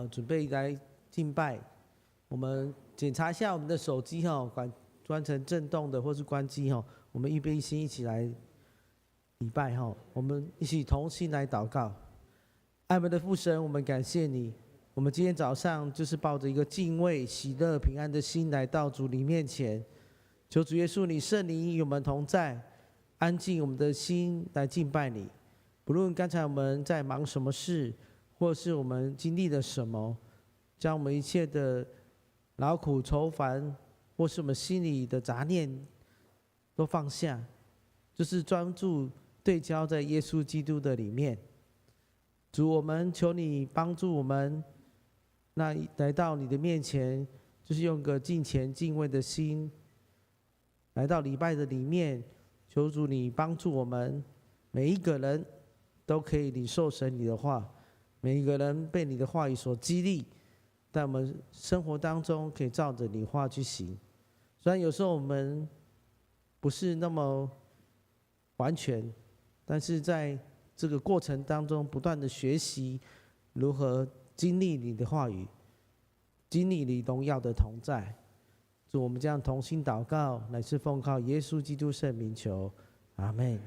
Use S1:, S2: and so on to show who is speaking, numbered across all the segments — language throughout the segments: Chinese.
S1: 准备来敬拜。我们检查一下我们的手机关成震动的或是关机我们预备心一起来礼拜我们一起同心来祷告。爱我们的父神，我们感谢你。我们今天早上就是抱着一个敬畏、喜乐、平安的心来到主你面前，求主耶稣你圣灵与我们同在，安静我们的心来敬拜你。不论刚才我们在忙什么事，或是我们经历了什么，将我们一切的劳苦愁烦，或是我们心里的杂念都放下，就是专注对焦在耶稣基督的里面。主，我们求你帮助我们，那来到你的面前，就是用个敬虔敬畏的心来到礼拜的里面，求主你帮助我们每一个人都可以领受神你的话，每一个人被你的话语所激励，在我们生活当中可以照着你话去行。虽然有时候我们不是那么完全，但是在这个过程当中不断的学习如何经历你的话语，经历你荣耀的同在。主，我们这样同心祷告，乃是奉靠耶稣基督圣名求，阿们。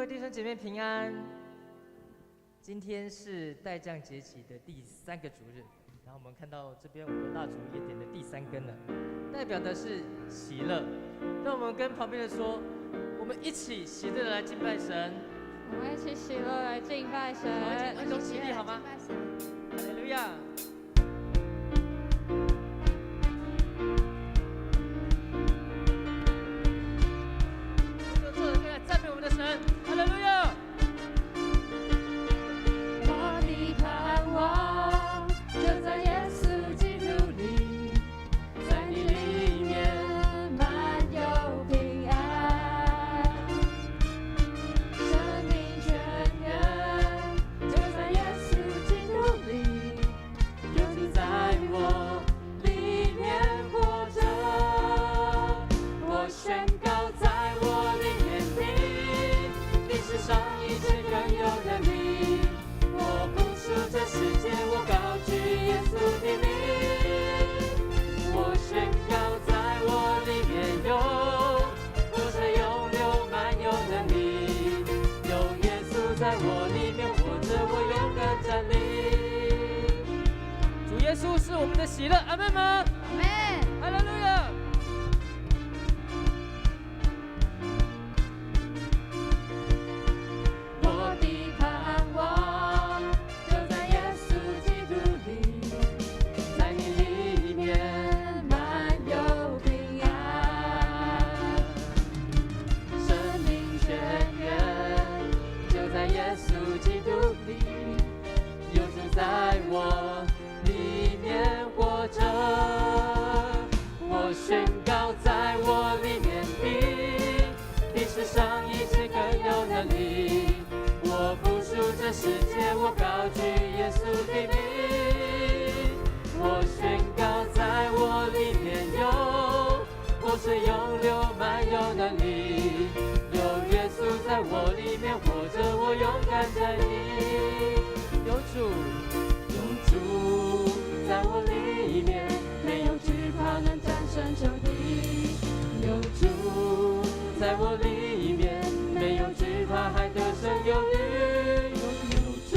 S2: 弟兄姐妹平安。今天是待降节期的第3个主日，然后我们看到这边我们的蜡烛也点了第3根了，代表的是喜乐。让我们跟旁边的说，我们一起喜乐的来敬拜神。
S3: 我们一起喜乐来敬拜神，
S2: 一同起立好吗？哈利路亚。坐着来赞美我们的神，哈利路亚。
S3: 我的盼望就在耶稣基督里，在你里面满有平安，生命泉源就在耶稣基督里，有你在我里面活着。我宣告在我里面的，比世上一切更有能力。我不属这世界，我高举耶稣的名。我宣告在我里面有活着永留满有能力，有耶稣在我里面活着，我勇敢站立。
S2: 主耶稣是我们的喜乐，阿们吗？
S3: 阿们。
S2: 哈利路亚。
S3: 我的盼望就在耶稣基督里，在你里面满有平安，生命泉源就在耶稣基督里，有主在我里面活着。我宣告在我里面的，比世上一切更有能力。我不属这世界，我高举耶稣的名。我宣告在我里面有活水永流满有能力，有耶稣在我里面活着，我勇敢站立。
S2: 有主，
S3: 有主在我里面，没有惧怕能战胜仇敌。有主在我里面，没有惧怕还得胜有余。有主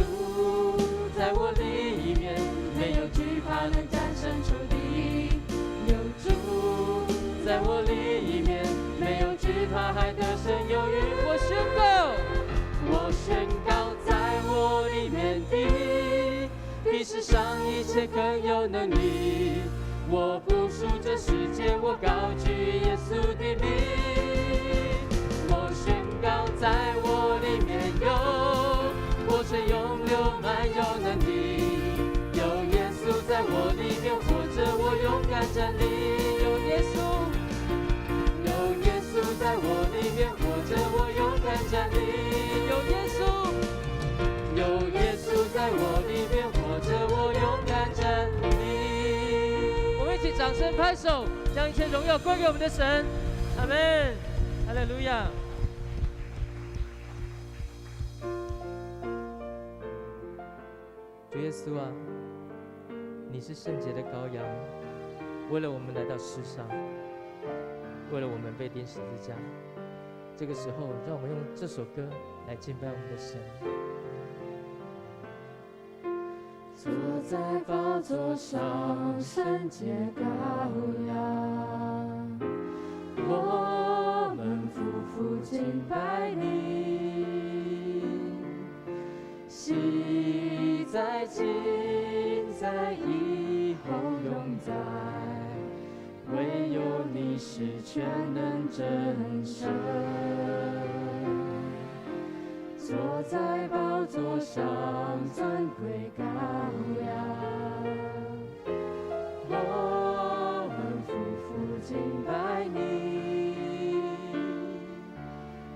S3: 在我里面，没有惧怕能战胜仇敌。有主在我里面，没有惧怕还得胜有余。
S2: 我宣告，
S3: 我宣告在我里面的，比世上一切更有能力。我不属这世界，我高举耶稣的名。我宣告在我里面有活水永流满有能力，有耶稣在我里面活着，我勇敢站立。有耶稣，有耶稣在我里面活着，我勇敢站立。有耶稣，有耶稣在我里面活着，我勇敢站立。
S2: 我们一起掌声拍手，将一切荣耀归给我们的神，阿们，哈利路亚。主耶稣啊，你是圣洁的羔羊，为了我们来到世上，为了我们被钉十字架。这个时候，让我们用这首歌来敬拜我们的神。
S3: 坐在宝座上，圣洁羔羊，我们夫妇敬拜你，昔在今在以后永在，唯有你是全能真神。坐在宝座上，尊贵羔羊，我们夫妇敬拜你，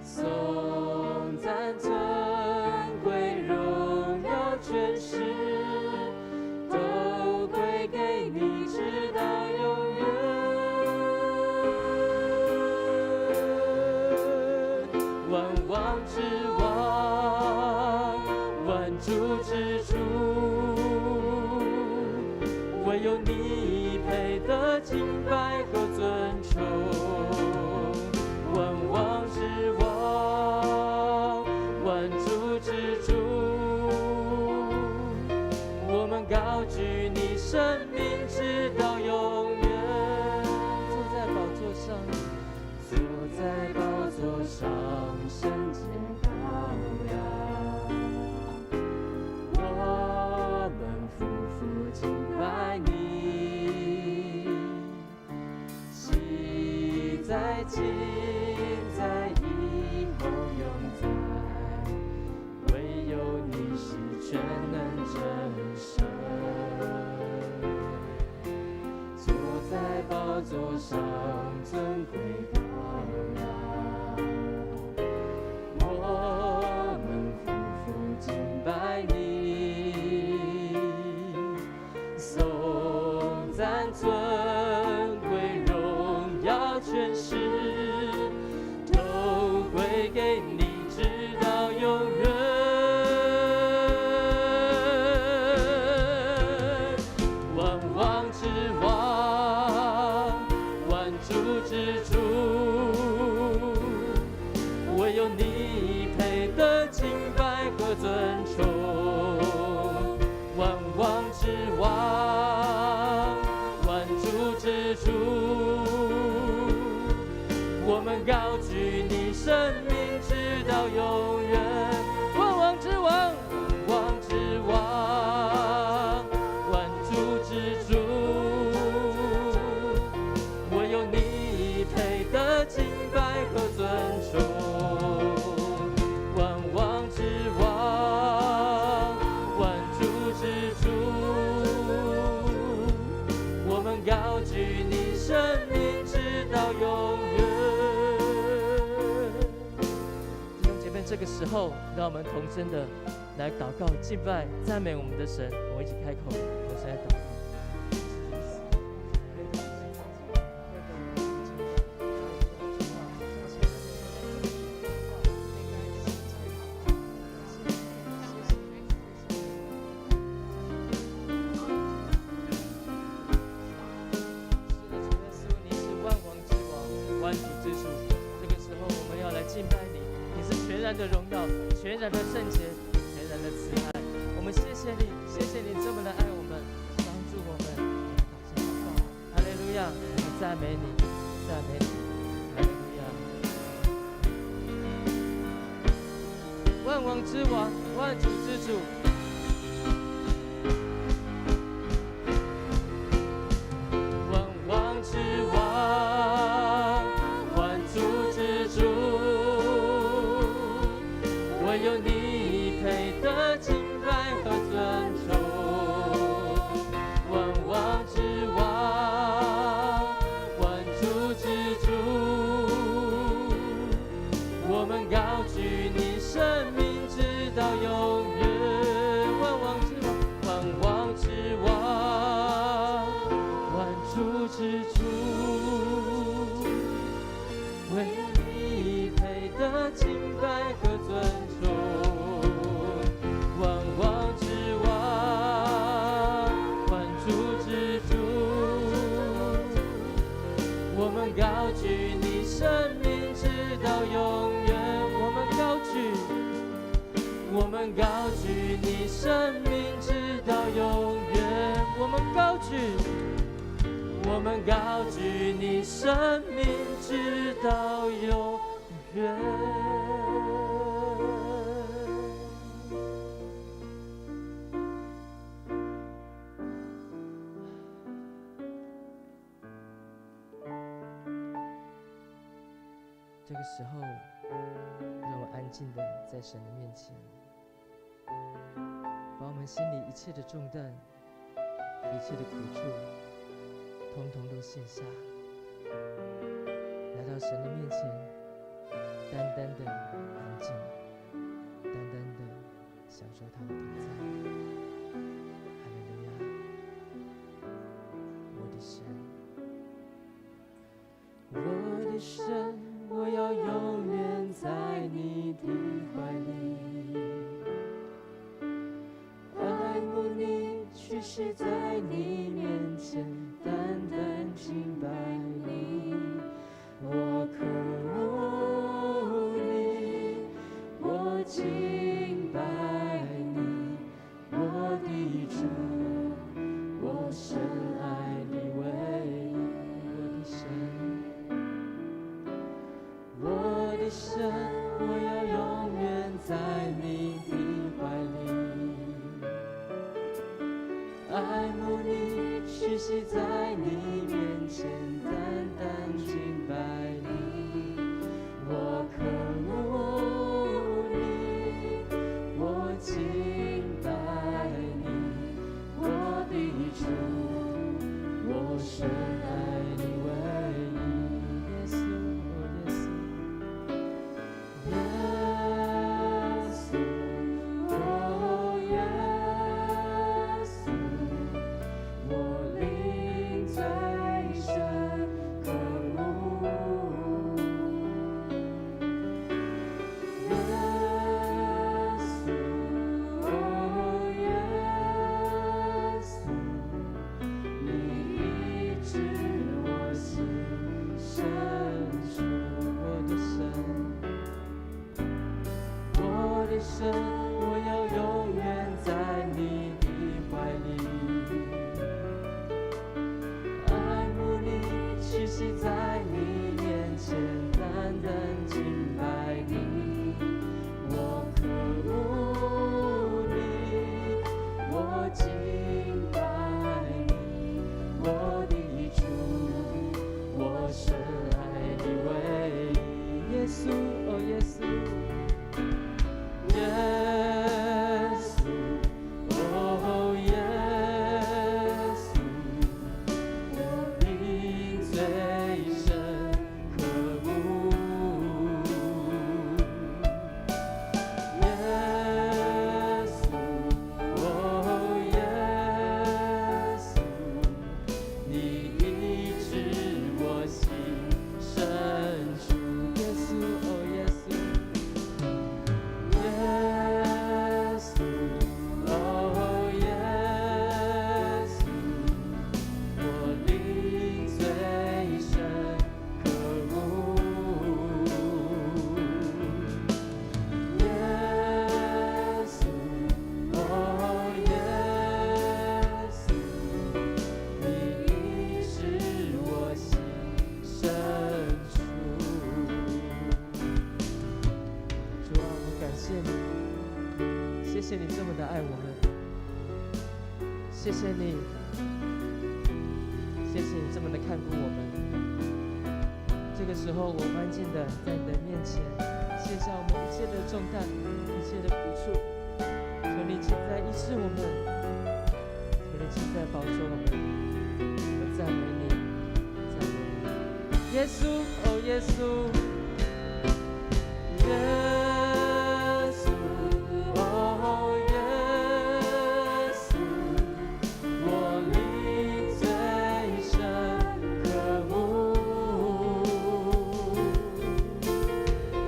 S3: 颂赞尊贵荣耀全是都归给你，直到永远。万王之王，万主之主，唯有你配得敬拜和尊崇。万王之王，
S2: 之主，我们高举你生命直到永远。坐在宝座上，
S3: 坐在宝座上，圣洁羔羊，我们夫妇敬拜你，昔在今在以后永在，唯有你是全能真神。坐在宝座上，尊贵羔羊，我们夫妇敬拜你，颂赞尊贵荣耀权势，都归给你，直到永远。万王之王，万主之主，唯有你配得敬拜和尊崇。万王之王，万主之主，我们高举你生命直到永远。万王之王，万王之王，万主之主，唯有你配得敬拜和尊崇。万王之王，万主之主，我们高举你生命直到永远。弟兄姐妹，这个时候让我们同声的来祷告、敬拜、赞美我们的神。我们一起开口，同声来祷告。的荣耀，全然的圣洁，全然的慈爱。我们谢谢你，谢谢你这么的爱我们，帮助我们。哈利路亚，我们赞美你，赞美你，哈利路亚。万王之王，万主之主。万王之王，万主之主。唯有你配得敬拜和尊崇。万王之王，万主之主，我们高举你生命直到永远。万王之王，万王之王，万主之主，唯有你配得敬拜和尊崇。高举你生命直到永远，我们高举你生命直到永远，我们高举你生命直到永远。这个时候，让我们安静的在神的面前，把我们心里一切的重担、一切的苦处，统统都卸下，来到神的面前，单单的安静，单单的享受他的同在。哈利路亚，我的神，我的神。我要永远在你的怀里，爱慕你，屈膝在你面前，单单敬拜你。我渴慕你，我敬拜息在你面前，单单敬拜你。我渴慕你，我敬拜你，我的主，我深爱你唯一。耶稣，耶稣，哦耶稣，我灵最深渴慕。耶稣，哦耶稣，你医治我心深处，我的神，我的神，我要永远在你的怀里，爱慕你，屈膝在你面前，单单敬拜你。我渴慕你，我敬拜你，我的主，我深爱你唯一。耶稣，哦耶稣，耶稣，哦耶稣，我灵最深渴慕。耶稣，哦耶稣，你医治我心深处。耶稣，哦耶稣，耶稣，哦耶稣，我灵最深渴慕。耶稣，哦耶稣，你医治我心深处。主啊，我感谢你，谢谢你这么的爱我们，谢谢你，谢谢你这么的看顾我们。这个时候，我安静的在你的面前，卸下我们一切的重担，一切的苦楚，求你亲自医治我们，求你亲自保守我们。我们赞美你，赞美你，耶稣，哦耶稣，耶稣，哦耶稣，我灵最深渴慕。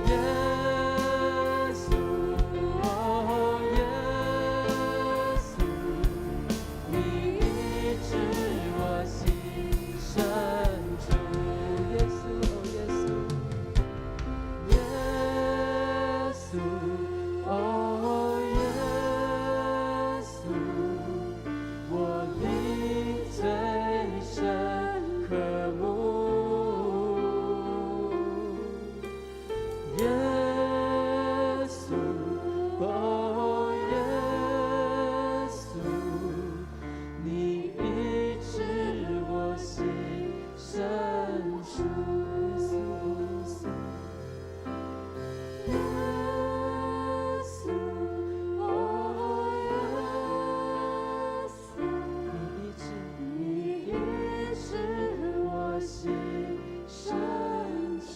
S3: 耶稣，哦耶稣，你医治我心深处。耶稣，哦耶稣，耶稣，哦耶稣，我灵最深渴慕。耶稣，哦耶稣，你医治我心深处。耶稣，哦耶稣，你医治我心深处。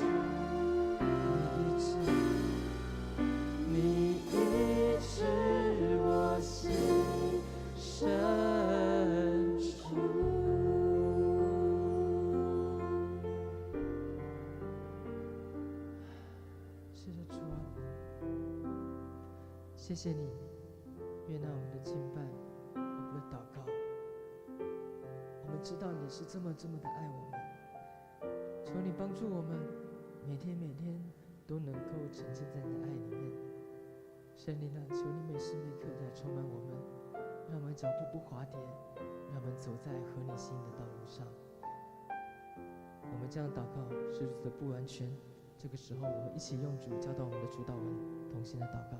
S3: 你医治我心深处。是的，主啊，谢谢你悦纳我们的敬拜，我们的祷告。我们知道你是这么的爱我们，求你帮助我们，每天都能够沉浸在你的爱里面。圣灵啊，求你每时每刻的充满我们，让我们脚步不滑跌，让我们走在合你心的道路上。我们这样祷告是如此的不完全，这个时候我们一起用主教导我们的主祷文同心的祷告。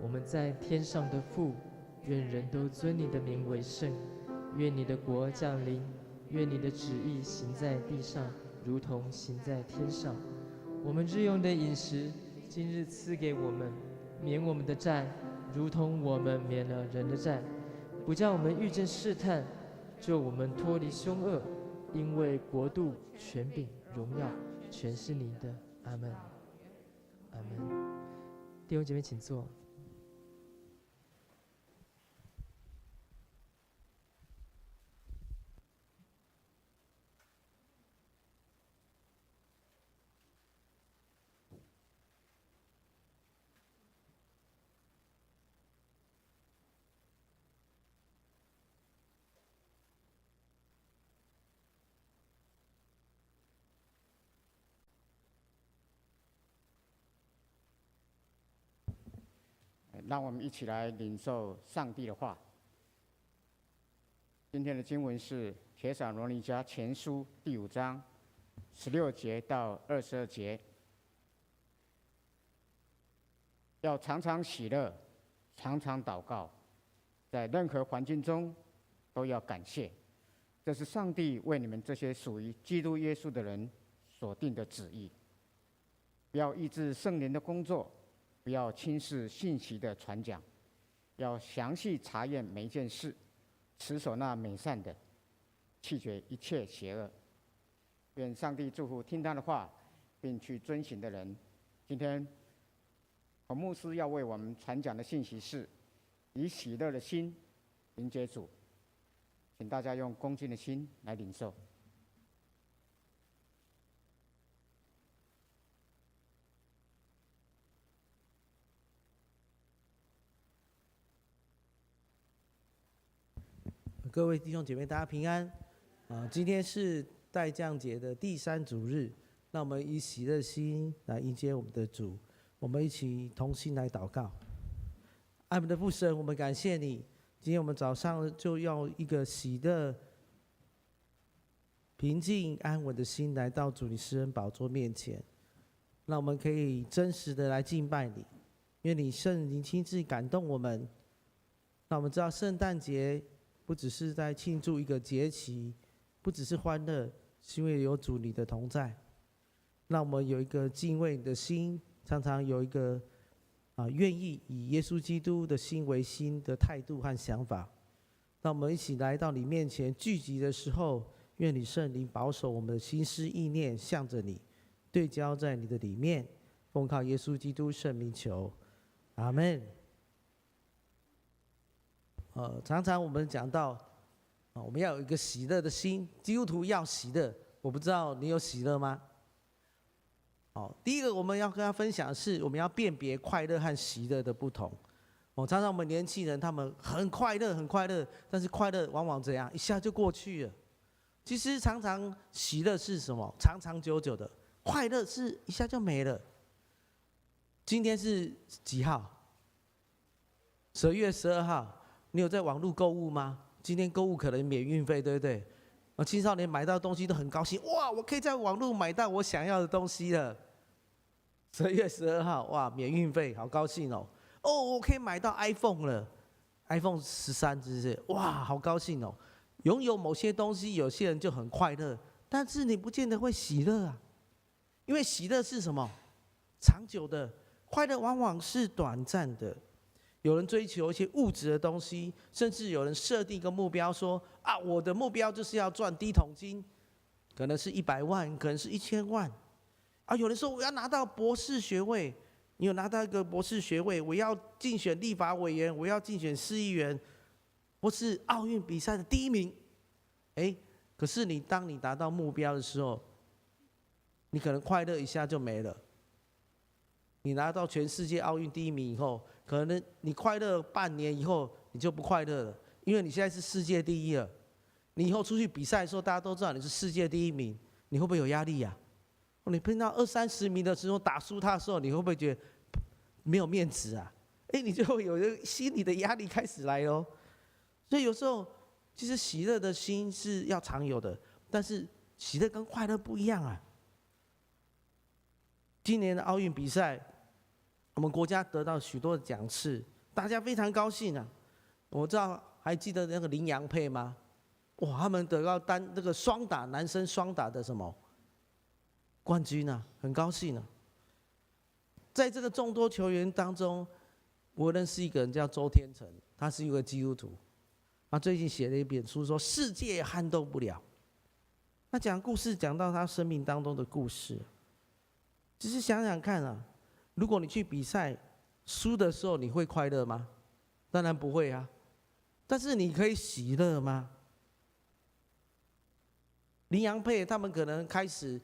S3: 我们在天上的父，愿人都尊你的名为圣，愿你的国降临，
S2: 愿你的旨意行在地上，如同行在天上。我们日用的饮食，今日赐给我们，免我们的债，如同我们免了人的债，不叫我们遇见试探，救我们脱离凶恶。因为国度、权柄、荣耀，全是你的。阿门，阿门。弟兄姐妹，请坐。
S4: 让我们一起来领受上帝的话。今天的经文是《帖撒罗尼迦前书》第5章16节到22节。要常常喜乐，常常祷告，在任何环境中都要感谢，这是上帝为你们这些属于基督耶稣的人所定的旨意。不要抑制圣灵的工作，不要轻视信息的传讲，要详细查验每一件事，持守那美善的，弃绝一切邪恶。愿上帝祝福听他的话并去遵行的人。今天孔牧师要为我们传讲的信息是以喜乐的心迎接主，请大家用恭敬的心来领受。
S1: 各位弟兄姐妹，大家平安。今天是待降节的第3主日，让我们以喜乐心来迎接我们的主。我们一起同心来祷告。爱我们的父神，我们感谢你，今天我们早上就要一个喜乐、平静、安稳的心来到主你施恩宝座面前，让我们可以真实的来敬拜你。愿你圣灵亲自感动我们，让我们知道圣诞节不只是在庆祝一个节期，不只是欢乐，是因为有主你的同在。让我们有一个敬畏你的心，常常有一个愿意以耶稣基督的心为心的态度和想法。让我们一起来到你面前聚集的时候，愿你圣灵保守我们的心思意念向着你，对焦在你的里面。奉靠耶稣基督圣名求，阿们。常常我们讲到，我们要有一个喜乐的心，基督徒要喜乐。我不知道你有喜乐吗？第一个我们要跟他分享的是，我们要辨别快乐和喜乐的不同。常常我们年轻人他们很快乐，很快乐，但是快乐往往怎样，一下就过去了。其实常常喜乐是什么？长长久久的，快乐是一下就没了。今天是几号？12月12号。你有在网络购物吗？今天购物可能免运费，对不对？青少年买到东西都很高兴，哇！我可以在网络买到我想要的东西了。12月12号，哇，免运费，好高兴哦！我可以买到 iPhone 了 ，iPhone 13，是不是？哇，好高兴哦！拥有某些东西，有些人就很快乐，但是你不见得会喜乐啊，因为喜乐是什么？长久的，快乐往往是短暂的。有人追求一些物质的东西，甚至有人设定一个目标说，我的目标就是要赚第一桶金，可能是100万，可能是1000万。有人说我要拿到博士学位，你有拿到一个博士学位，我要竞选立法委员，我要竞选市议员，或是奥运比赛的第1名。可是当你达到目标的时候，你可能快乐一下就没了。你拿到全世界奥运第1名以后，可能你快乐半年以后，你就不快乐了，因为你现在是世界第1了。你以后出去比赛的时候，大家都知道你是世界第1名，你会不会有压力呀？你碰到20-30名的时候打输他的时候，你会不会觉得没有面子啊？你就会有一个心理的压力开始来咯。所以有时候，其实喜乐的心是要常有的，但是喜乐跟快乐不一样啊。今年的奥运比赛，我们国家得到许多的奖次，大家非常高兴啊。我知道，还记得那个麟洋配吗？哇，他们得到这个双打男生双打的什么冠军啊，很高兴啊。在这个众多球员当中，我认识一个人叫周天成，他是一个基督徒，他最近写了一本书说世界撼动不了。他讲故事讲到他生命当中的故事，只是想想看啊，如果你去比赛输的时候，你会快乐吗？当然不会啊。但是你可以喜乐吗？林洋配他们可能开始，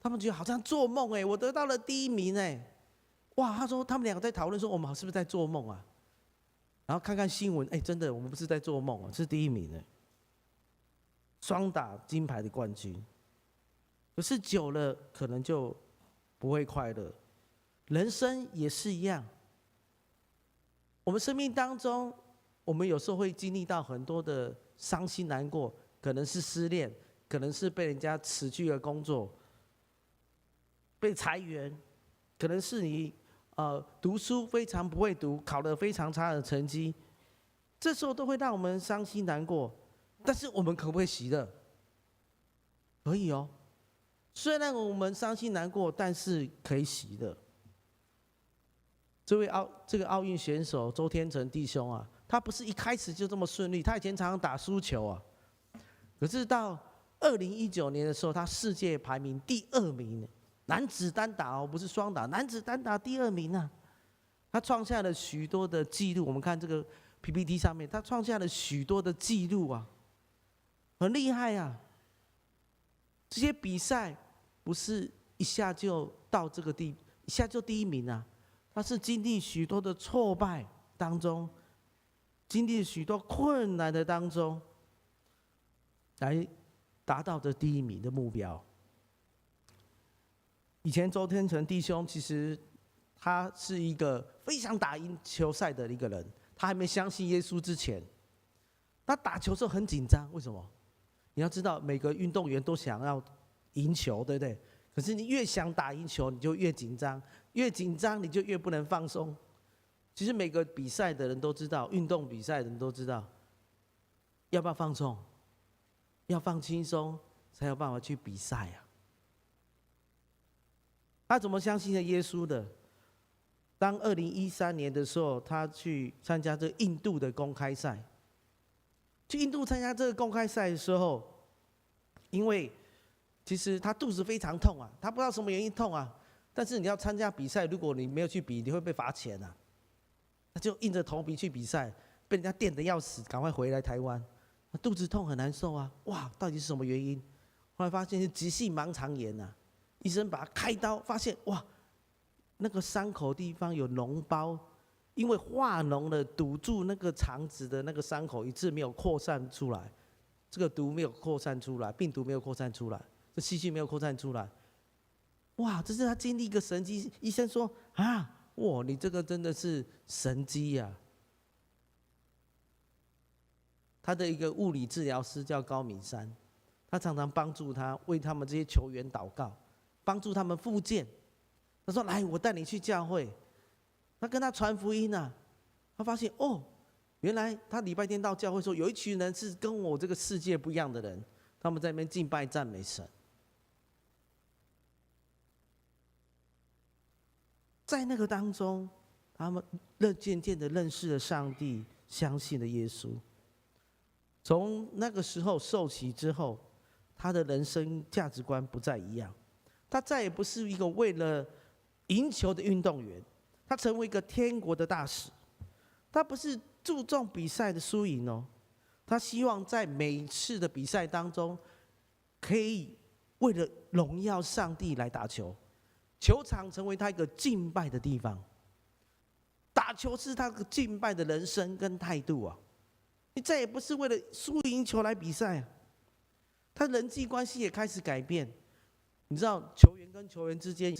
S1: 他们觉得好像做梦哎，我得到了第1名哎，哇！他说他们两个在讨论说，我们是不是在做梦啊？然后看看新闻，哎，真的我们不是在做梦啊，是第1名哎，双打金牌的冠军。可是久了可能就不会快乐，人生也是一样。我们生命当中，我们有时候会经历到很多的伤心难过，可能是失恋，可能是被人家辞去了工作，被裁员，可能是你读书非常不会读，考了非常差的成绩，这时候都会让我们伤心难过。但是我们可不可以喜乐？可以哦。虽然我们伤心难过，但是可以喜乐。这个奥运选手周天成弟兄啊，他不是一开始就这么顺利，他以前常常打输球啊。可是到2019年的时候，他世界排名第2名，男子单打哦，不是双打，男子单打第2名啊。他创下了许多的记录，我们看这个 PPT 上面，他创下了许多的记录啊，很厉害啊。这些比赛不是一下就到这个一下就第1名啊。他是经历许多的挫败当中，经历许多困难的当中，来达到这第1名的目标。以前周天成弟兄其实他是一个非常打赢球赛的一个人，他还没相信耶稣之前，他打球的时候很紧张，为什么？你要知道，每个运动员都想要赢球，对不对？可是你越想打赢球，你就越紧张，越紧张你就越不能放松。其实每个比赛的人都知道，运动比赛的人都知道，要不要放松？要放轻松，才有办法去比赛啊。他怎么相信了耶稣的？当2013年的时候，他去参加这印度的公开赛。去印度参加这个公开赛的时候，因为其实他肚子非常痛啊，他不知道什么原因痛啊。但是你要参加比赛，如果你没有去比，你会被罚钱啊。他就硬着头皮去比赛，被人家电得要死，赶快回来台湾。肚子痛很难受啊，哇，到底是什么原因？后来发现是急性盲肠炎啊，医生把他开刀，发现哇，那个伤口地方有脓包，因为化脓了堵住那个肠子的那个伤口，一直没有扩散出来，这个毒没有扩散出来，病毒没有扩散出来，这细菌没有扩散出来。哇，这是他经历一个神迹。医生说啊，哇，你这个真的是神迹呀！他的一个物理治疗师叫高敏山，他常常帮助他，为他们这些球员祷告，帮助他们复健。他说：“来，我带你去教会。”他跟他传福音啊，他发现哦，原来他礼拜天到教会说，有一群人是跟我这个世界不一样的人，他们在那边敬拜赞美神。在那个当中，他们渐渐的认识了上帝，相信了耶稣。从那个时候受洗之后，他的人生价值观不再一样，他再也不是一个为了赢球的运动员，他成为一个天国的大使。他不是注重比赛的输赢哦，他希望在每一次的比赛当中，可以为了荣耀上帝来打球，球场成为他一个敬拜的地方，打球是他敬拜的人生跟态度啊。你再也不是为了输赢球来比赛啊，他人际关系也开始改变。你知道球员跟球员之间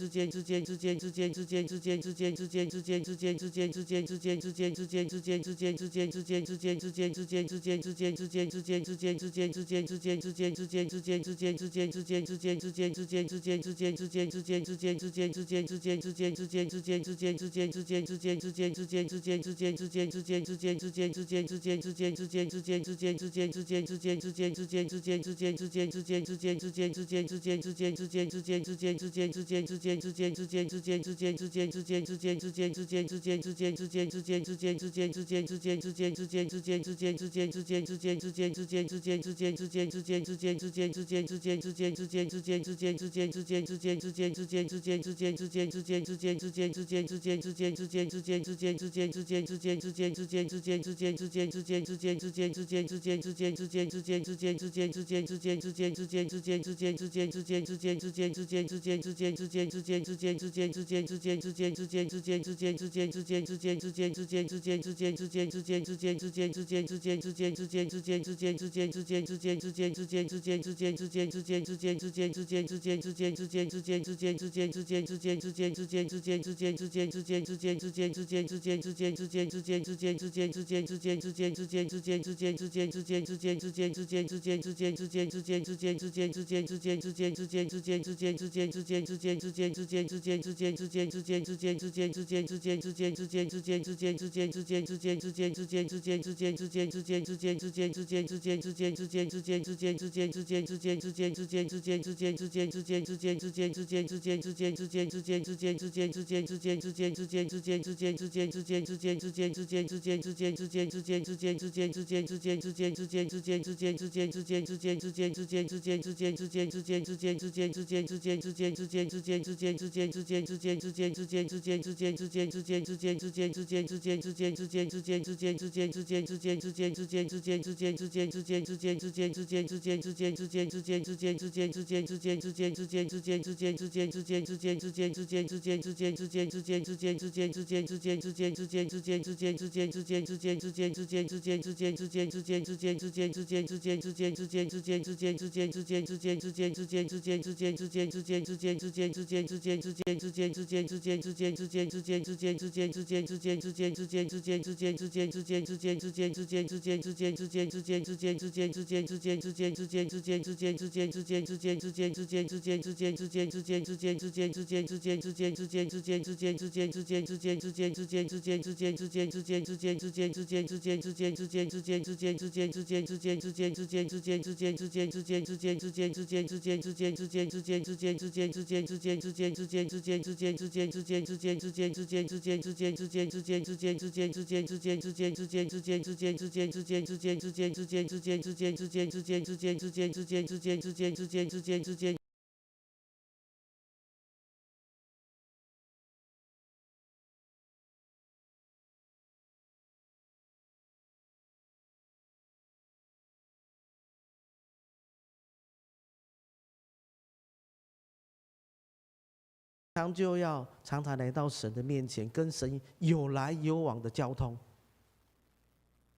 S1: 就要常常来到神的面前，跟神有来有往的交通。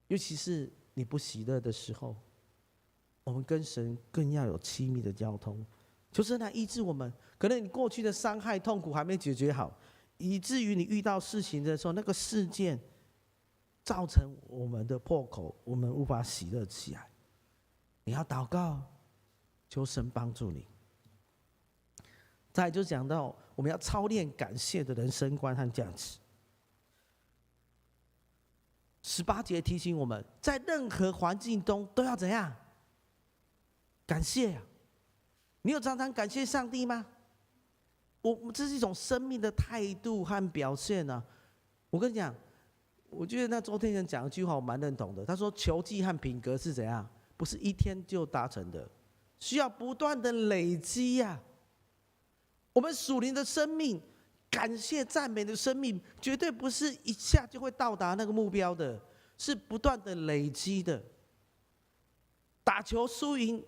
S1: 尤其是你不喜乐的时候，我们跟神更要有亲密的交通。求神来医治我们。可能你过去的伤害、痛苦还没解决好，以至于你遇到事情的时候，那个事件造成我们的破口，我们无法喜乐起来。你要祷告，求神帮助你。再来就讲到我们要操练感谢的人生观和价值。18节提醒我们，在任何环境中都要怎样？感谢啊！你有常常感谢上帝吗？这是一种生命的态度和表现啊！我跟你讲，我觉得那周天人讲一句话，我蛮认同的。他说，球技和品格是怎样？不是一天就达成的，需要不断的累积呀。我们属灵的生命，感谢赞美的生命，绝对不是一下就会到达那个目标的，是不断的累积的。打球输赢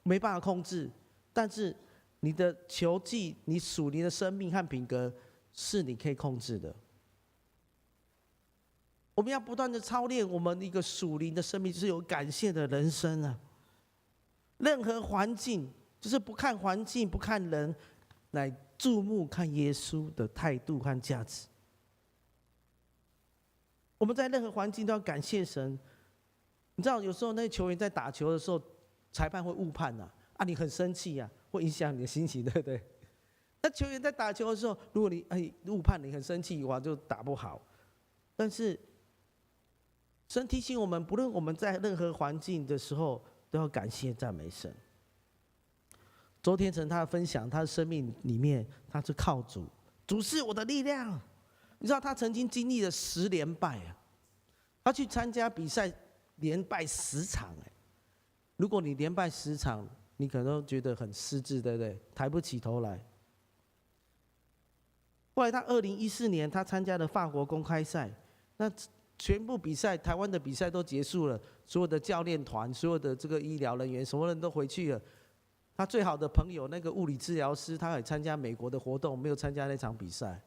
S1: 没办法控制，但是你的球技、你属灵的生命和品格是你可以控制的。我们要不断的操练我们一个属灵的生命，就是有感谢的人生啊。任何环境，就是不看环境、不看人，来注目看耶稣的态度和价值。我们在任何环境都要感谢神。你知道，有时候那些球员在打球的时候，裁判会误判你很生气会影响你的心情，对不对？那球员在打球的时候，如果你误判，你很生气，哇，就打不好。但是神提醒我们，不论我们在任何环境的时候，都要感谢赞美神。周天成他的分享，他的生命里面，他是靠主，主是我的力量。你知道他曾经经历了10连败他去参加比赛连败10场如果你连败10场，你可能都觉得很失智，对不对？抬不起头来。后来他2014年他参加了法国公开赛，那全部比赛，台湾的比赛都结束了，所有的教练团、所有的这个医疗人员，什么人都回去了。他最好的朋友那个物理治疗师，他也参加美国的活动，没有参加那场比赛。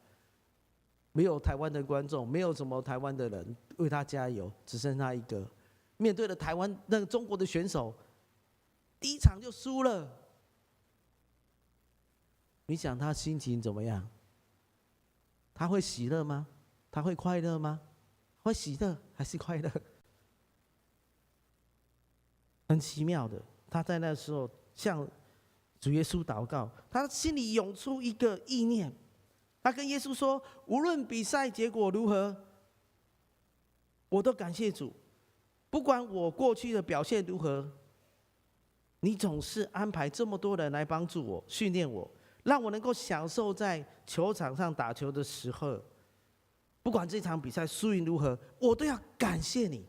S1: 没有台湾的观众，没有什么台湾的人为他加油，只剩他一个。面对了台湾那个中国的选手，第一场就输了。你想他心情怎么样？他会喜乐吗？他会快乐吗？会喜乐还是快乐？很奇妙的，他在那时候向主耶稣祷告，他心里涌出一个意念，他跟耶稣说：无论比赛结果如何，我都感谢主。不管我过去的表现如何，你总是安排这么多人来帮助我、训练我，让我能够享受在球场上打球的时候。不管这场比赛输赢如何，我都要感谢你。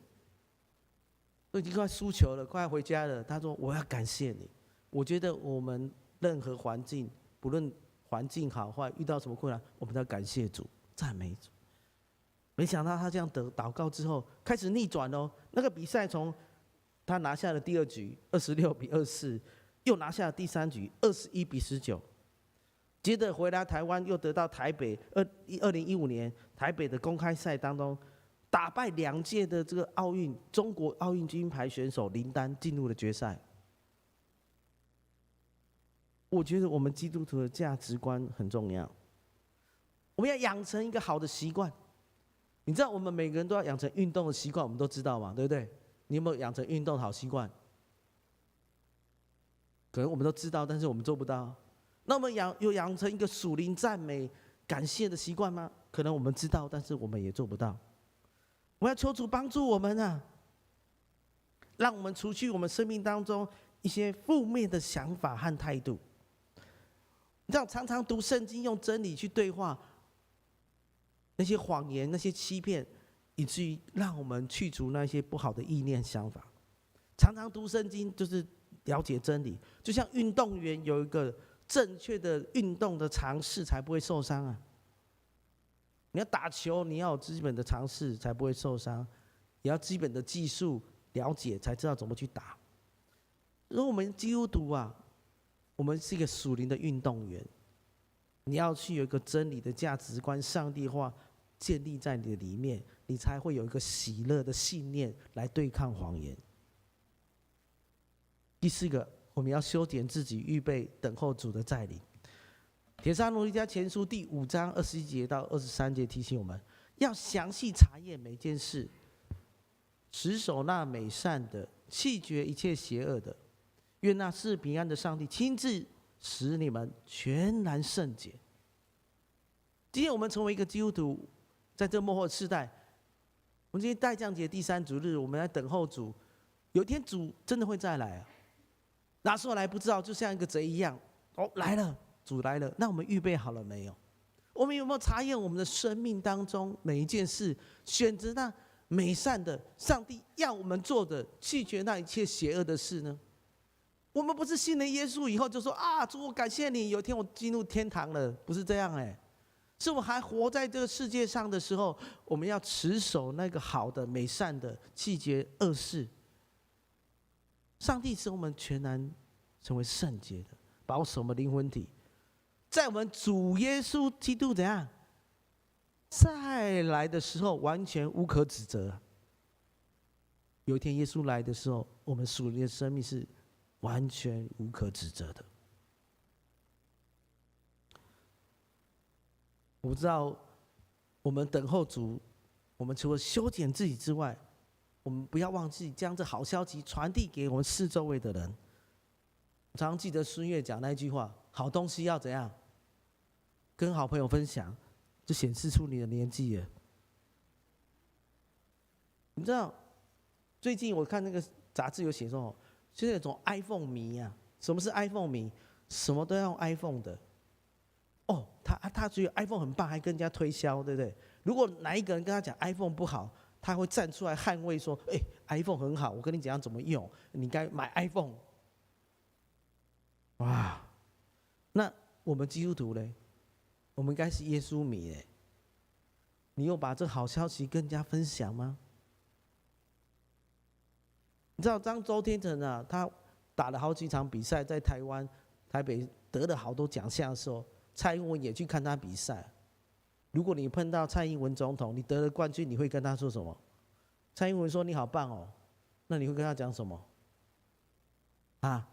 S1: 都已经快输球了，快回家了。他说：我要感谢你。我觉得我们任何环境，不论环境好坏，遇到什么困难，我们都要感谢主、赞美主。没想到他这样祷告之后，开始逆转哦。那个比赛从他拿下了第2局26-24，又拿下了第3局21-19。接着回来台湾，又得到台北2015年台北的公开赛当中，打败2届的这个中国奥运金牌选手林丹，进入了决赛。我觉得我们基督徒的价值观很重要，我们要养成一个好的习惯。你知道我们每个人都要养成运动的习惯，我们都知道嘛，对不对？你有没有养成运动的好习惯？可能我们都知道，但是我们做不到。那我们有养成一个属灵赞美、感谢的习惯吗？可能我们知道，但是我们也做不到。我要求主帮助我们让我们除去我们生命当中一些负面的想法和态度。你知道，常常读圣经，用真理去对话那些谎言、那些欺骗，以至于让我们去除那些不好的意念、想法。常常读圣经就是了解真理，就像运动员有一个正确的运动的常识，才不会受伤你要打球，你要有基本的常识，才不会受伤；也要基本的技术了解，才知道怎么去打。如果我们基督徒我们是一个属灵的运动员，你要去有一个真理的价值观、上帝话建立在你的里面，你才会有一个喜乐的信念来对抗谎言。第4个，我们要修剪自己，预备等候主的再临。帖撒罗尼迦前书第5章21节到23节提醒我们，要详细查验每件事，持守那美善的，弃绝一切邪恶的。愿那赐平安的上帝亲自使你们全然圣洁。今天我们成为一个基督徒，在这末后世代，我们今天代降节第3主日，我们来等候主。有一天主真的会再来哪时候来不知道，就像一个贼一样。来了，主来了，那我们预备好了没有？我们有没有查验我们的生命当中每一件事，选择那美善的，上帝要我们做的，弃绝那一切邪恶的事呢？我们不是信了耶稣以后就说主，我感谢你，有一天我进入天堂了，不是这样是我们还活在这个世界上的时候，我们要持守那个好的、美善的，弃绝恶事。上帝使我们全然成为圣洁的，保守我们灵魂体，在我们主耶稣基督怎样再来的时候，完全无可指责。有一天耶稣来的时候，我们属灵的生命是完全无可指责的。我不知道，我们等候主，我们除了修剪自己之外，我们不要忘记将这好消息传递给我们四周围的人。我常常记得孙越讲那一句话：好东西要怎样？跟好朋友分享，就显示出你的年纪了。你知道，最近我看那个杂志有写说，现在有种 iPhone 迷啊。什么是 iPhone 迷？什么都要用 iPhone 的。哦，他觉得 iPhone 很棒，还跟人家推销，对不对？如果哪一个人跟他讲 iPhone 不好，他会站出来捍卫说：“iPhone 很好，我跟你讲怎么用，你该买 iPhone。”哇，那我们基督徒呢？我们应该是耶稣迷哎。你有把这好消息跟人家分享吗？你知道当周天成啊，他打了好几场比赛，在台湾、台北得了好多奖项的时候，蔡英文也去看他比赛。如果你碰到蔡英文总统，你得了冠军，你会跟他说什么？蔡英文说你好棒哦，那你会跟他讲什么？啊？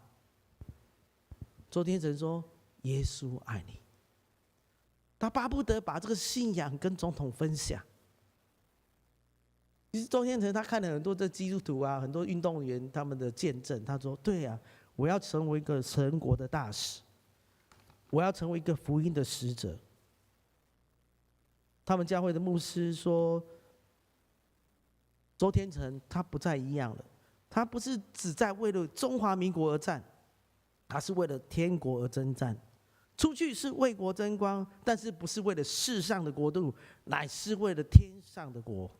S1: 周天成说耶稣爱你，他巴不得把这个信仰跟总统分享。其实周天成他看了很多的基督徒啊，很多运动员他们的见证，他说：“对啊，我要成为一个神国的大使，我要成为一个福音的使者。”他们教会的牧师说，周天成他不再一样了，他不是只在为了中华民国而战，他是为了天国而征战。出去是为国争光，但是不是为了世上的国度，乃是为了天上的国。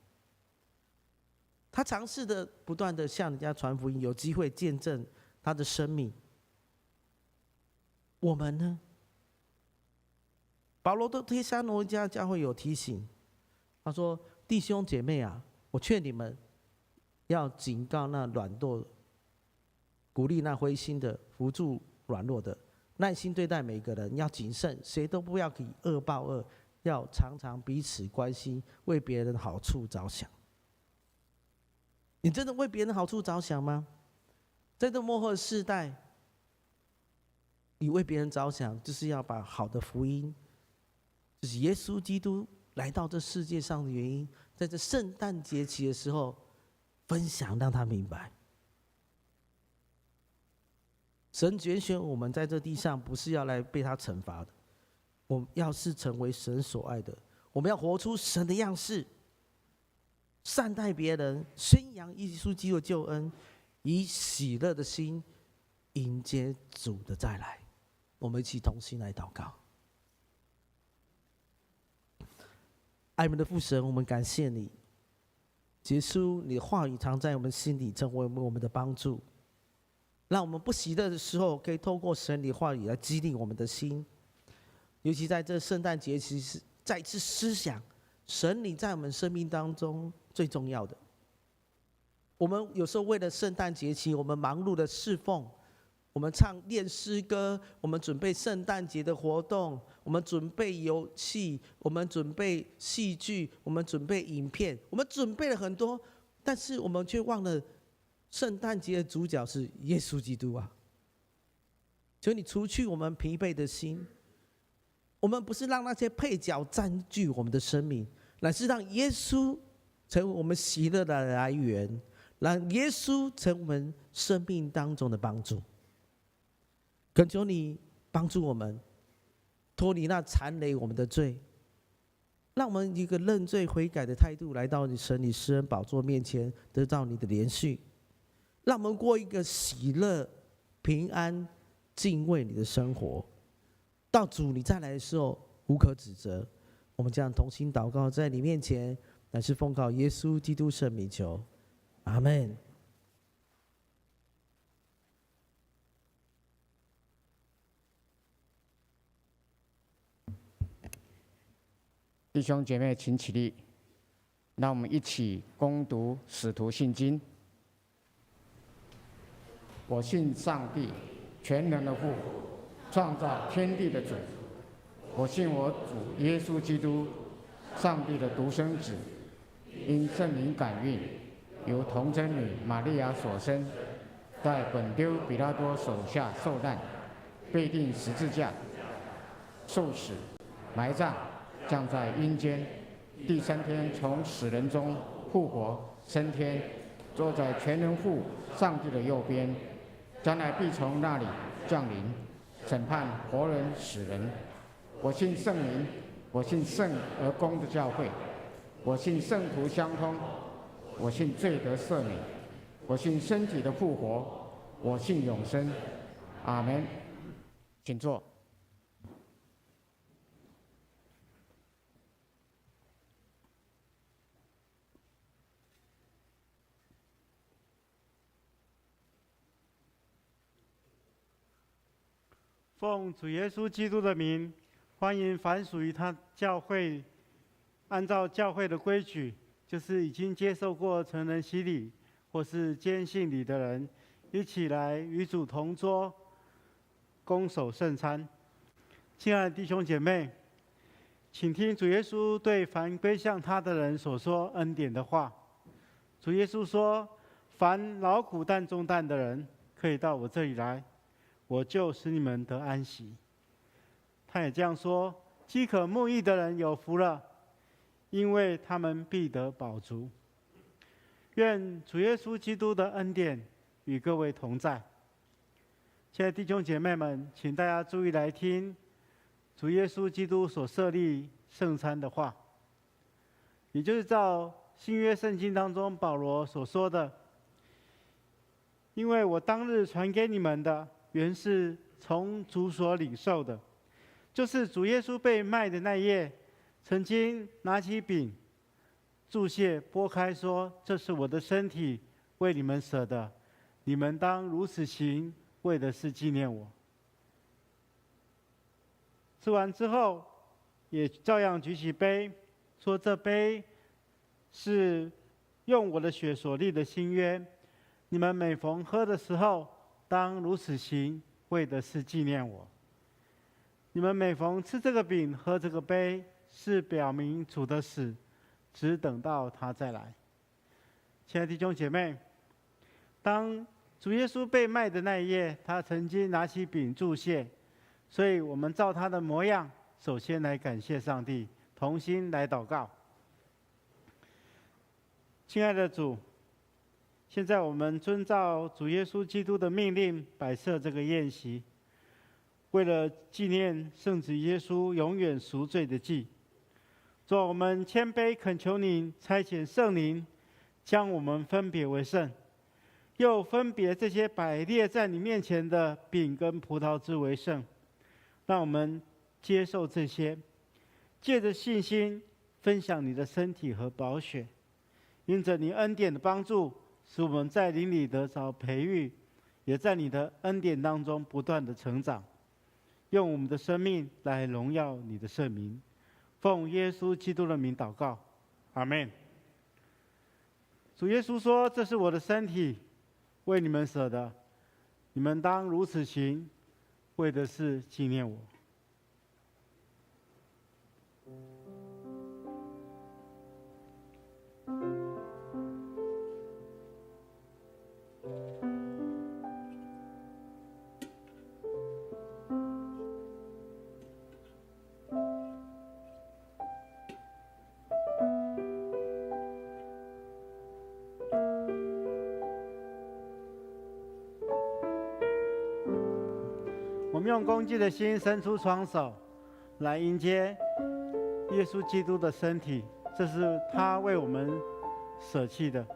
S1: 他尝试的不断的向人家传福音，有机会见证他的生命。我们呢？保罗的帖撒罗尼迦教会有提醒，他说：“弟兄姐妹啊，我劝你们要警告那软弱，鼓励那灰心的，扶助软弱的，耐心对待每个人，要谨慎，谁都不要以恶报恶，要常常彼此关心，为别人好处着想。”你真的为别人好处着想吗？在这末后的世代，你为别人着想，就是要把好的福音，就是耶稣基督来到这世界上的原因，在这圣诞节期的时候分享，让他明白。神拣选我们在这地上，不是要来被他惩罚的，我们要是成为神所爱的，我们要活出神的样式。善待别人，宣扬耶稣基督的救恩，以喜乐的心迎接主的再来。我们一起同心来祷告。爱我们的父神，我们感谢你，耶稣，你的话语常在我们心里，成为我们的帮助，让我们不喜乐的时候，可以透过神的话语来激励我们的心。尤其在这圣诞节，其实再次思想神你在我们生命当中最重要的。我们有时候为了圣诞节期，我们忙碌的侍奉，我们练诗歌，我们准备圣诞节的活动，我们准备游戏，我们准备戏剧，我们准备影片，我们准备了很多，但是我们却忘了圣诞节的主角是耶稣基督啊！求你除去我们疲惫的心。我们不是让那些配角占据我们的生命，乃是让耶稣成为我们喜乐的来源，让耶稣成为我们生命当中的帮助。恳求你帮助我们，脱离那缠累我们的罪，让我们一个认罪悔改的态度来到你神你施恩宝座面前，得到你的怜恤，让我们过一个喜乐、平安、敬畏你的生活。到主你再来的时候，无可指责。我们这样同心祷告，在你面前，乃是奉靠耶稣基督圣名求，阿们。
S4: 弟兄姐妹，请起立，让我们一起攻读《使徒信经》。我信上帝，全能的父，创造天地的主。我信我主耶稣基督，上帝的独生子，因圣灵感孕，由童贞女玛利亚所生，在本丢彼拉多手下受难，被钉十字架，受死，埋葬，降在阴间，第3天从死人中复活升天，坐在全能父上帝的右边，将来必从那里降临，审判活人死人。我信圣灵，我信圣而公的教会，我信圣徒相通，我信罪得赦免，我信身体的复活，我信永生。阿门。请坐。
S5: 奉主耶稣基督的名，欢迎凡属于他教会，按照教会的规矩，就是已经接受过成人洗礼或是坚信礼的人，一起来与主同桌，攻守圣餐。亲爱的弟兄姐妹，请听主耶稣对凡归向他的人所说恩典的话。主耶稣说：“凡劳苦担重担的人，可以到我这里来，我就使你们得安息。”他也这样说：“饥渴慕义的人有福了，因为他们必得饱足。”愿主耶稣基督的恩典与各位同在。亲爱的弟兄姐妹们，请大家注意来听主耶稣基督所设立圣餐的话，也就是照新约圣经当中保罗所说的：“因为我当日传给你们的，原是从主所领受的，就是主耶稣被卖的那夜，曾经拿起饼，祝谢，拨开，说：这是我的身体，为你们舍的，你们当如此行，为的是纪念我。”吃完之后，也照样举起杯，说：“这杯是用我的血所立的新约，你们每逢喝的时候，当如此行，为的是纪念我。你们每逢吃这个饼、喝这个杯，是表明主的死，只等到他再来。”亲爱的弟兄姐妹，当主耶稣被卖的那一夜，他曾经拿起饼祝谢，所以我们照他的模样，首先来感谢上帝，同心来祷告。亲爱的主，现在我们遵照主耶稣基督的命令摆设这个宴席，为了纪念圣子耶稣永远赎罪的祭。主，我们谦卑恳求你差遣圣灵，将我们分别为圣，又分别这些摆列在你面前的饼跟葡萄汁为圣。让我们接受这些，借着信心分享你的身体和宝血，因着你恩典的帮助，使我们在灵里得着培育，也在你的恩典当中不断的成长，用我们的生命来荣耀你的圣名。奉耶稣基督的名祷告，阿们。主耶稣说：“这是我的身体，为你们舍的，你们当如此行，为的是纪念我。”我们用恭敬的心伸出双手，来迎接耶稣基督的身体，这是他为我们舍弃的。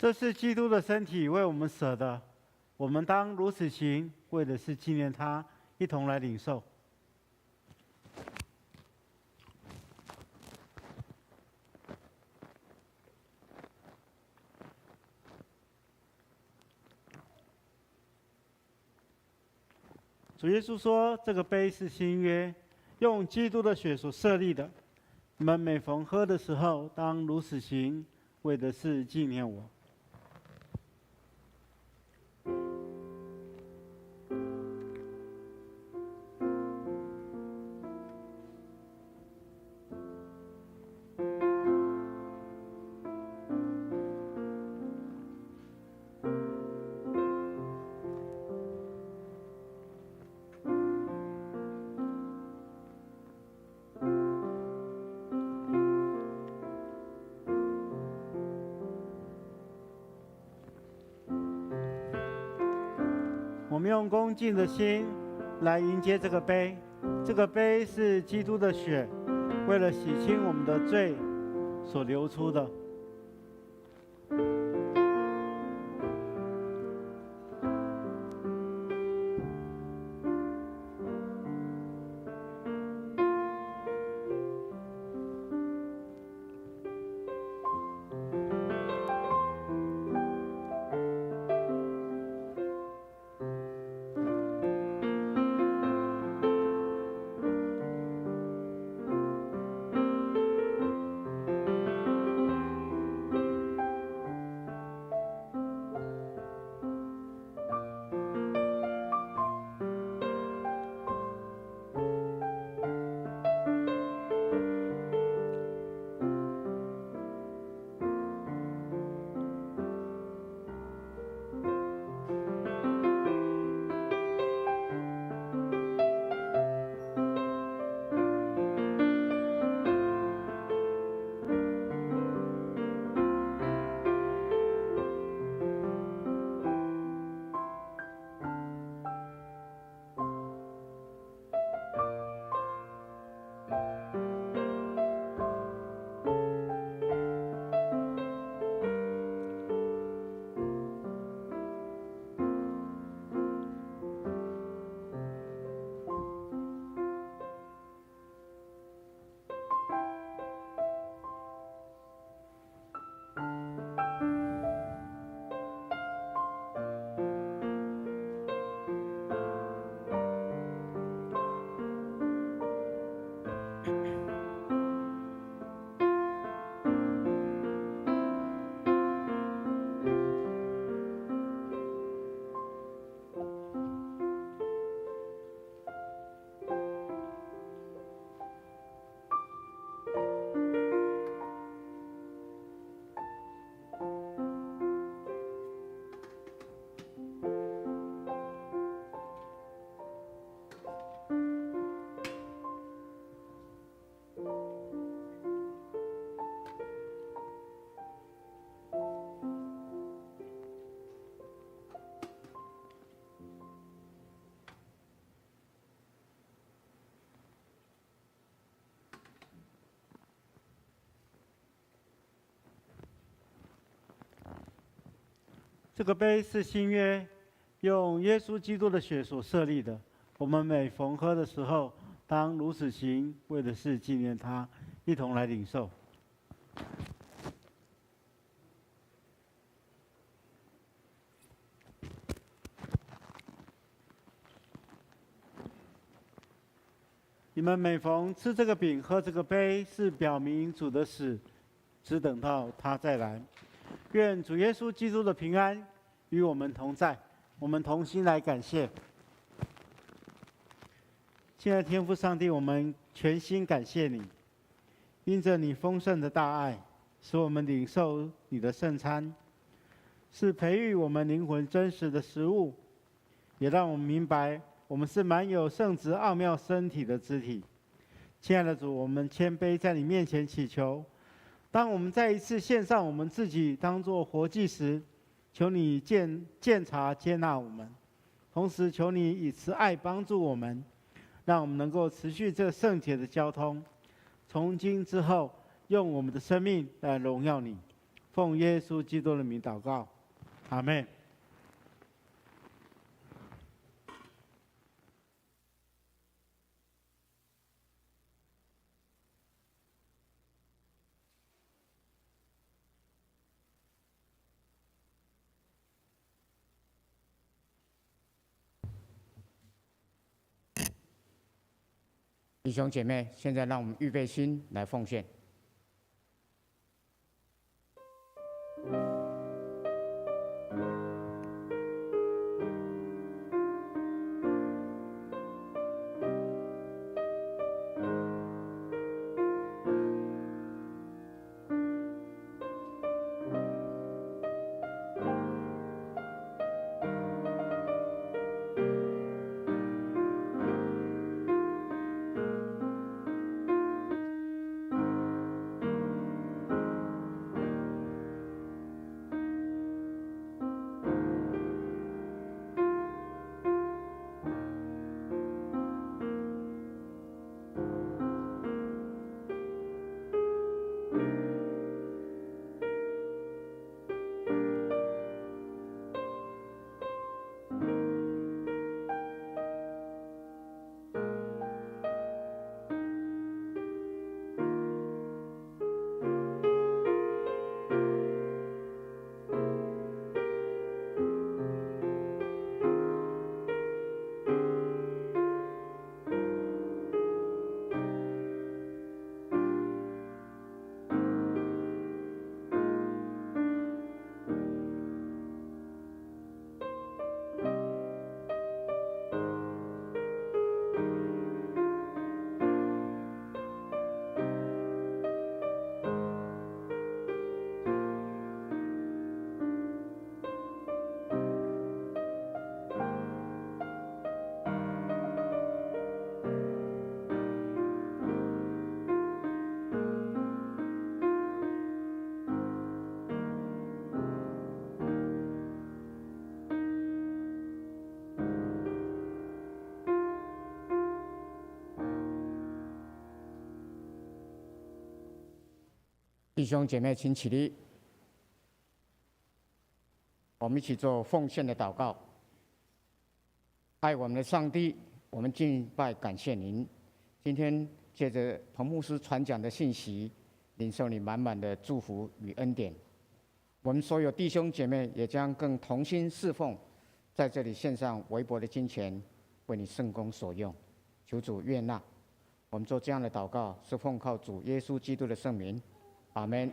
S5: 这是基督的身体为我们舍的，我们当如此行，为的是纪念他，一同来领受。主耶稣说：“这个杯是新约，用基督的血所设立的。你们每逢喝的时候，当如此行，为的是纪念我。”我们用恭敬的心来迎接这个杯，这个杯是基督的血，为了洗清我们的罪所流出的。这个杯是新约，用耶稣基督的血所设立的。我们每逢喝的时候，当如此行，为的是纪念他，一同来领受。你们每逢吃这个饼、喝这个杯，是表明主的死，只等到他再来。愿主耶稣基督的平安与我们同在，我们同心来感谢。亲爱的天父上帝，我们全心感谢你，因着你丰盛的大爱，使我们领受你的圣餐，是培育我们灵魂真实的食物，也让我们明白我们是满有圣职奥妙身体的肢体。亲爱的主，我们谦卑在你面前祈求，当我们再一次献上我们自己当作活祭时，求你鉴察接纳我们，同时求你以慈爱帮助我们，让我们能够持续这圣洁的交通，从今之后用我们的生命来荣耀你。奉耶稣基督的名祷告，阿门。
S4: 弟兄姐妹，现在让我们预备心来奉献。弟兄姐妹，请起立，我们一起做奉献的祷告。爱我们的上帝，我们敬拜感谢您。今天借着彭牧师传讲的信息，领受你满满的祝福与恩典。我们所有弟兄姐妹也将更同心侍奉，在这里献上微薄的金钱，为你圣工所用。求主悦纳。我们做这样的祷告，是奉靠主耶稣基督的圣名。阿门。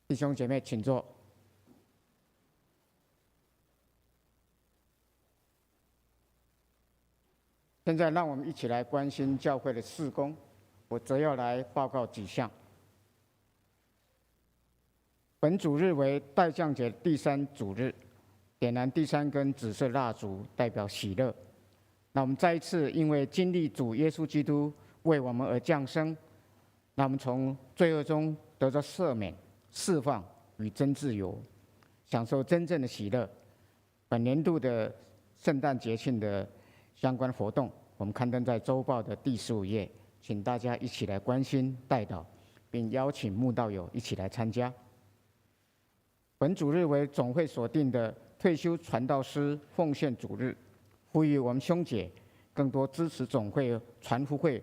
S4: 弟兄姐妹，请坐。现在，让我们一起来关心教会的事工。我则要来报告几项。本主日为代降节第3主日，点燃第3根紫色蜡烛，代表喜乐。那我们再一次因为经历主耶稣基督为我们而降生，那我们从罪恶中得到赦免、释放与真自由，享受真正的喜乐。本年度的圣诞节庆的相关活动，我们刊登在周报的第15页，请大家一起来关心代祷，并邀请慕道友一起来参加。本主日为总会所定的退休传道师奉献主日，呼吁我们兄姐更多支持总会传福会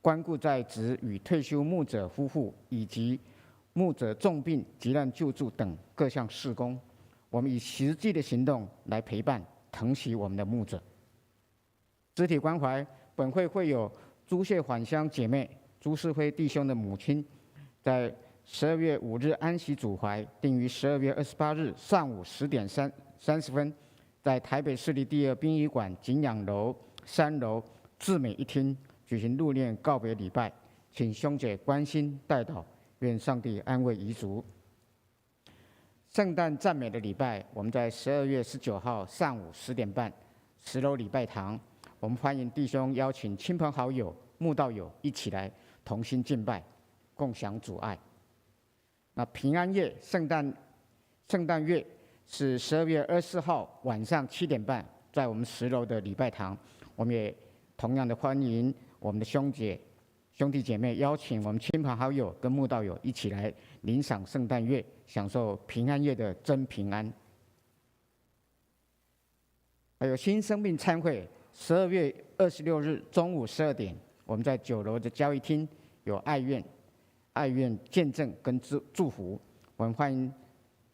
S4: 关顾在职与退休牧者夫妇以及牧者重病急难救助等各项事工，我们以实际的行动来陪伴疼惜我们的牧者。肢体关怀，本会会有朱谢返乡姐妹朱世辉弟兄的母亲，在12月5日安息主怀，定于12月28日上午10点30分，在台北市立第2殡仪馆景仰楼3楼至美一厅举行入殓告别礼拜，请兄姐关心代祷，愿上帝安慰遗族。圣诞赞美的礼拜，我们在12月19号上午10点半，10楼礼拜堂，我们欢迎弟兄邀请亲朋好友、慕道友一起来同心敬拜，共享主爱。那平安夜、圣诞月是12月24号晚上7点半，在我们10楼的礼拜堂，我们也同样的欢迎我们的兄弟姐妹，邀请我们亲朋好友跟慕道友一起来领赏圣诞月，享受平安夜的真平安。还有新生命餐会，12月26日中午12点，我们在9楼的交易厅有爱愿见证跟祝福，我们欢迎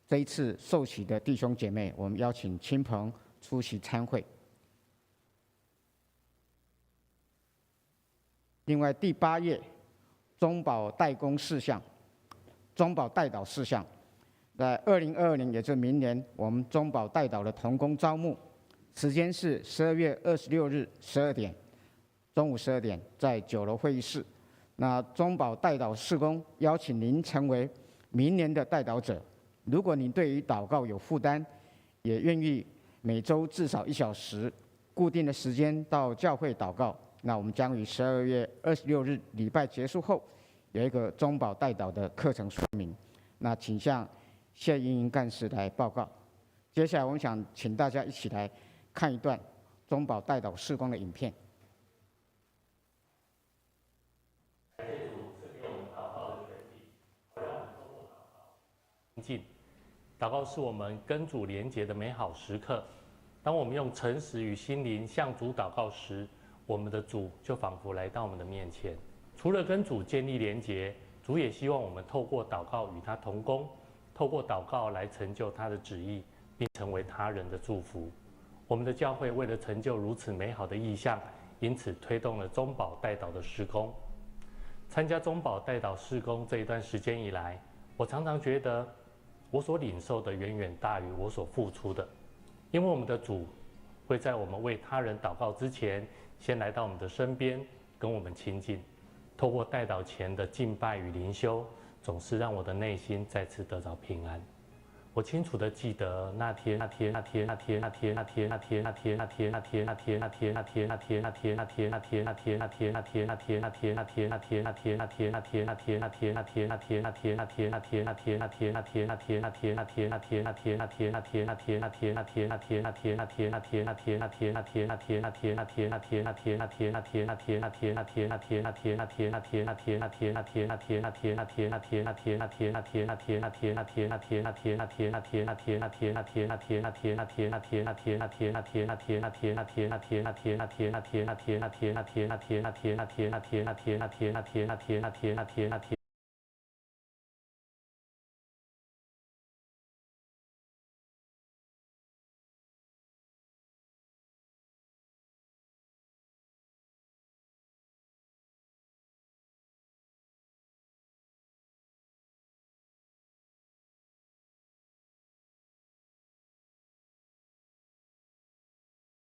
S4: 这一次受洗的弟兄姐妹，我们邀请亲朋出席餐会。另外第8页中保代祷事项，在2022年，也就是明年，我们中保代祷的同工招募，时间是12月26日12点，中午12点，在9楼会议室。那中保代祷事工邀请您成为明年的代祷者。如果您对于祷告有负担，也愿意每周至少1小时固定的时间到教会祷告，那我们将于12月26日礼拜结束后，有一个中保代祷的课程说明。那请向谢莹莹干事来报告。接下来我们想请大家一起来看一段中保代祷事工的影片。
S6: 祷告是我们跟主连结的美好时刻。当我们用诚实与心灵向主祷告时，我们的主就仿佛来到我们的面前。除了跟主建立连结，主也希望我们透过祷告与他同工，透过祷告来成就他的旨意，并成为他人的祝福。我们的教会为了成就如此美好的意向，因此推动了中保代祷的事工。参加中保代祷事工这一段时间以来，我常常觉得我所领受的远远大于我所付出的，因为我们的主会在我们为他人祷告之前，先来到我们的身边，跟我们亲近。透过代祷前的敬拜与灵修，总是让我的内心再次得着平安。我清楚地记得那天，